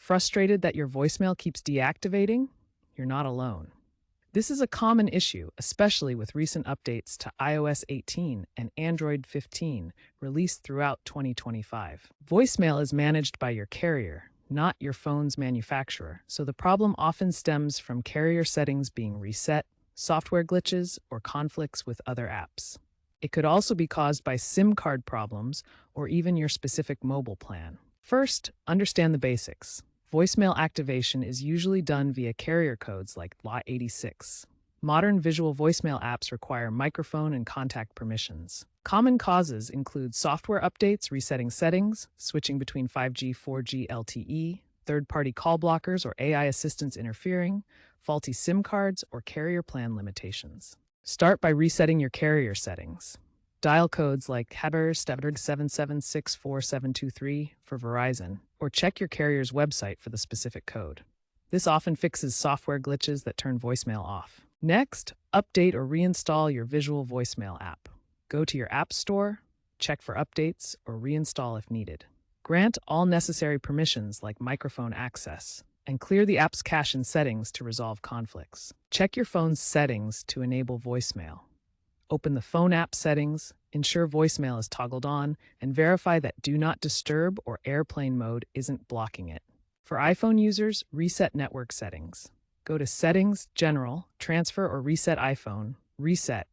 Frustrated that your voicemail keeps deactivating? You're not alone. This is a common issue, especially with recent updates to iOS 18 and Android 15 released throughout 2025. Voicemail is managed by your carrier, not your phone's manufacturer, so the problem often stems from carrier settings being reset, software glitches, or conflicts with other apps. It could also be caused by SIM card problems or even your specific mobile plan. First, understand the basics. Voicemail activation is usually done via carrier codes like LOT86. Modern visual voicemail apps require microphone and contact permissions. Common causes include software updates resetting settings, switching between 5G, 4G LTE, third-party call blockers or AI assistants interfering, faulty SIM cards, or carrier plan limitations. Start by resetting your carrier settings. Dial codes like #7764723 for Verizon, or check your carrier's website for the specific code. This often fixes software glitches that turn voicemail off. Next, update or reinstall your visual voicemail app. Go to your app store, check for updates, or reinstall if needed. Grant all necessary permissions like microphone access, and clear the app's cache and settings to resolve conflicts. Check your phone's settings to enable voicemail. Open the phone app settings, ensure voicemail is toggled on, and verify that Do Not Disturb or airplane mode isn't blocking it. For iPhone users, reset network settings. Go to Settings, General, Transfer or Reset iPhone, Reset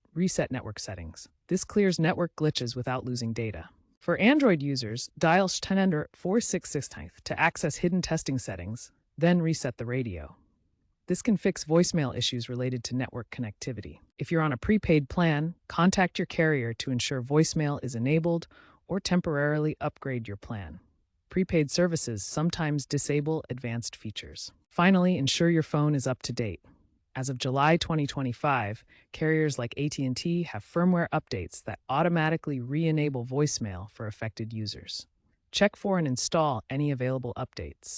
network settings. This clears network glitches without losing data. For Android users, dial *466 to access hidden testing settings, then reset the radio. This can fix voicemail issues related to network connectivity. If you're on a prepaid plan, contact your carrier to ensure voicemail is enabled or temporarily upgrade your plan. Prepaid services sometimes disable advanced features. Finally, ensure your phone is up to date. As of July 2025, carriers like AT&T have firmware updates that automatically re-enable voicemail for affected users. Check for and install any available updates.